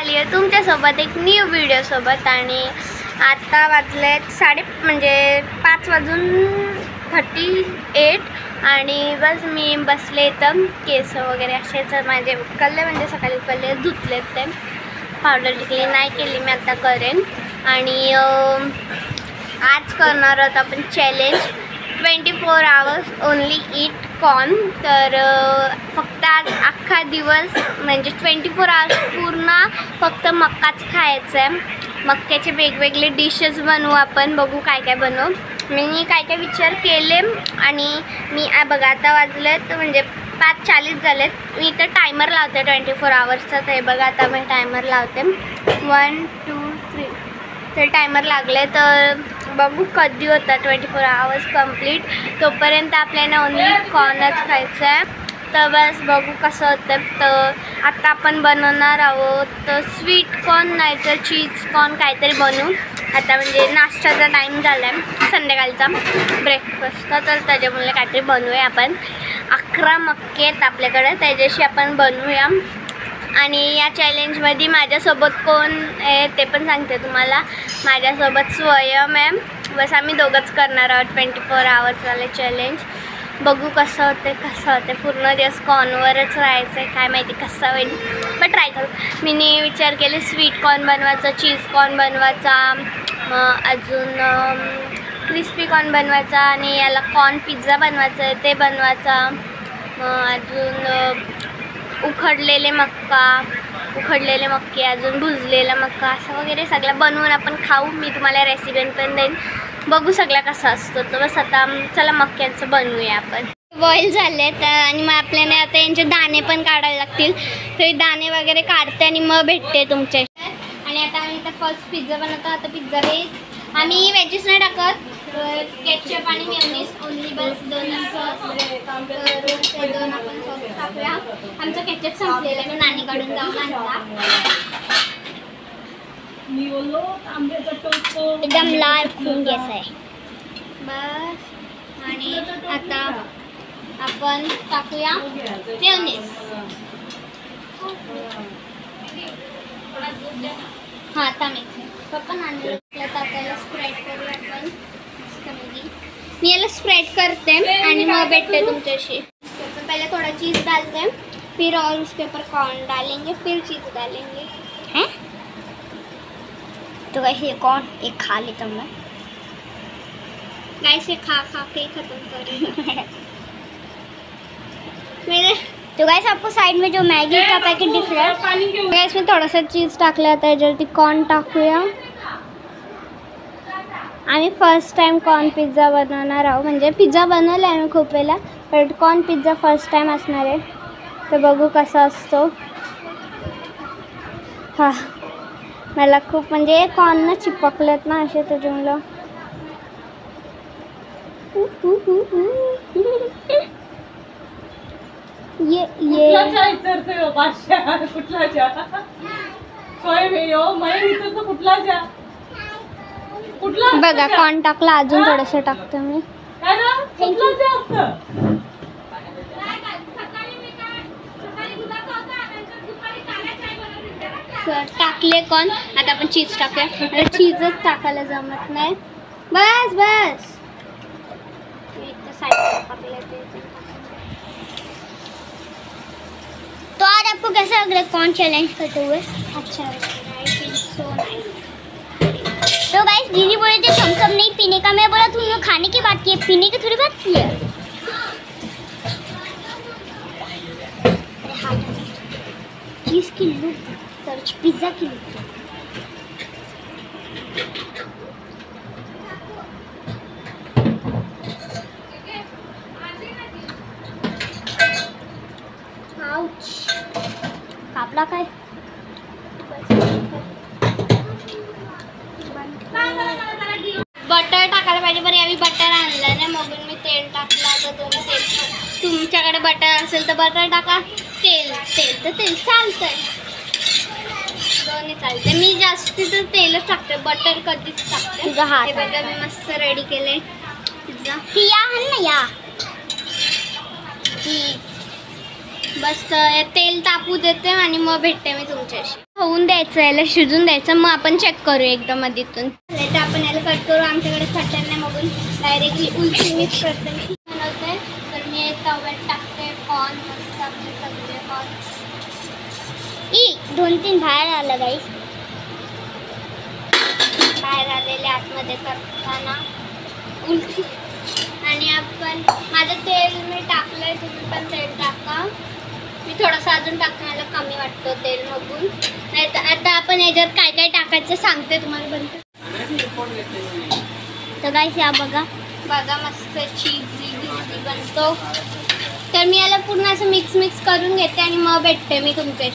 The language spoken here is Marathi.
आली आहे तुमच्यासोबत एक न्यू व्हिडिओसोबत. आणि आता वाजले 5:38 आणि बस मी बसले इथं. केस वगैरे असेच माझे उकलले, म्हणजे सकाळी उकलले, धुतलेत ते. पावडर टिकली नाही केली, मी आता करेन. आणि आज करणार आहोत आपण चॅलेंज 24 hours ओनली ईट कॉर्न. तर फक्त आज अख्खा दिवस म्हणजे 24 hours पूर्ण फक्त मक्काच खायचं आहे. मक्याचे वेगवेगळे डिशेस बनवू आपण, बघू काय काय बनवू. मी काय काय विचार केले. आणि मी बघा आता वाजलेत म्हणजे 5:40 झालेत. मी इथं टायमर लावते 24 hours. ते बघा आता मी टायमर लावते 1 2 3. तर टायमर लागले तर बघू कधी होता 24 hours कंप्लीट. तोपर्यंत आपल्याला ओनली कॉर्नच खायचं आहे. तर बस बघू कसं होतं. तर आता आपण बनवणार आहोत तर स्वीट कॉर्न नाही तर चीज कॉर्न काहीतरी बनवू. आता म्हणजे नाश्त्याचा टाईम झाला आहे, संध्याकाळचा ब्रेकफास्टचा. तर त्याच्यामुळे काहीतरी बनवूया आपण. 11 मक्के आहेत आपल्याकडे, त्याच्याशी आपण बनवूया. आणि या चॅलेंजमध्ये माझ्यासोबत कोण आहे ते पण सांगते तुम्हाला. माझ्यासोबत स्वयं आहे. बस आम्ही दोघंच करणार आहोत 24 hours वाले चॅलेंज. बघू कसं होते. पूर्ण दिवस कॉर्नवरच राहायचं आहे, काय माहिती कसं होईल, पण ट्राय करू. मी विचार केले स्वीट कॉर्न बनवायचा, चीज कॉर्न बनवायचा, अजून क्रिस्पी कॉर्न बनवायचा, आणि याला कॉर्न पिझ्झा बनवायचा आहे ते बनवायचा. अजून उकडलेले मक्के, अजून भुजलेला मक्का, असं वगैरे सगळं बनवून आपण खाऊ. मी तुम्हाला रेसिपी पण देईन, बघू सगळं कसं असतं. तर बस आता चला मक्क्यांचं बनवूया आपण. बॉईल झाले तर आणि मग आपल्याला आता यांचे दाणे पण काढायला लागतील. तर दाणे वगैरे काढते आणि मग भेटते तुमच्या. आणि आता आम्ही इथं फर्स्ट पिझ्झा बनवतो. आता पिझ्झा वेज आम्ही वेजेस नाही टाकत, केचप आणि मेयोनीज ओनली, बस 2 सॉस. तर 2 आपण सॉस टाकूया. आमचं केचप संपलेलं आहे, मी नानीकडून जाऊन आणला. एकदम लाल खून घ्यायचं आहे बस. आणि आता आपण टाकूया मेयोनीज. हां आता मिक्स पप्पा नानी टाकायला स्प्रेड करूया आपण. मी याला स्प्रेड करते आणि मग भेटते तुमच्याशी. पहले थोड़ा चीज़ डालते हैं, फिर और उसके ऊपर कॉर्न डालेंगे, फिर चीज़ डालेंगे. हैं तो वैसे कौन एक खा लेता मैं, वैसे खा के ख़त्म करेगा. मेरे तो गाइस आपको साइड में जो मैगी का पैकेट दिख रहा है, गाइस में थोड़ा सा चीज़ टाकलं. आता याच्यावरती कॉर्न टाकूया. आम्ही फर्स्ट टाइम कॉर्न पिझ्झा बनवणार आहोत. म्हणजे पिझ्झा बनवला आहे आम्ही खूप वेळेला, पण कॉर्न पिझ्झा फर्स्ट टाइम असणार आहे. तर बघू कसा असतो. हां मला खूप म्हणजे कॉर्न चिपकलेत ना असे त्याच्यामुळं. बघा कॉर्न टाकला, अजून थोडंसं टाकतो मी. टाकले कॉर्न. आता आपण चीज टाकूया. मला चीजच टाकायला जमत नाही. बस बस तो आज आपको कैसा लग रहा है कौन चैलेंज करते हुए? अच्छा सो नाइस. तो गाइस दीदी बोले थे थम्स अप नहीं पीने का, मैं बोला तुमने खाने की बात की है, पीने की थोड़ी बात की है. चीज की लुक सर्च पिज्जा की लुक. कापला काय बटर टाकायला पाहिजे. बरं आम्ही बटर आणलं नाही, मग मी तेल टाकलं. तर तुम्ही तुमच्याकडे बटर असेल तर बटर टाका, तेल तर तेल चालतंय, दोन्ही चालते. मी जास्ती तर तेलच टाकते, बटर कधीच टाकते. तुझा हात हे बघा मी मस्त रेडी केले पिझ्झा. ती या आहे ना या ती बस तेल तापू देते आणि मग भेटते मी तुमच्याशी. होऊन द्यायचं, याला शिजून द्यायचं, मग आपण चेक करू एकदम मधीतून. तर आपण याला कट करू. आमच्याकडे कटर नाही मगून डायरेक्टली उलटी मिक्स करते बनवते. तर मी तव्यात टाकते कॉर्न. मस्त आपले सगळे कॉर्न 2-3 बाहेर आलं गाईस. बाहेर आलेले आतमध्ये करताना उलटी. आणि आपण माझं तेल मी टाकलंय, तुम्ही पण तेल टाका. मी थोडंसं अजून टाकते, मला कमी वाटतं तेल बघून. नाही तर आता आपण याच्यात काय काय टाकायचं सांगते तुम्हाला. बनते तर गाईस या बघा मस्त चीजी बनतो. तर मी याला पूर्ण असं मिक्स करून घेते आणि मग भेटते मी तुमचे.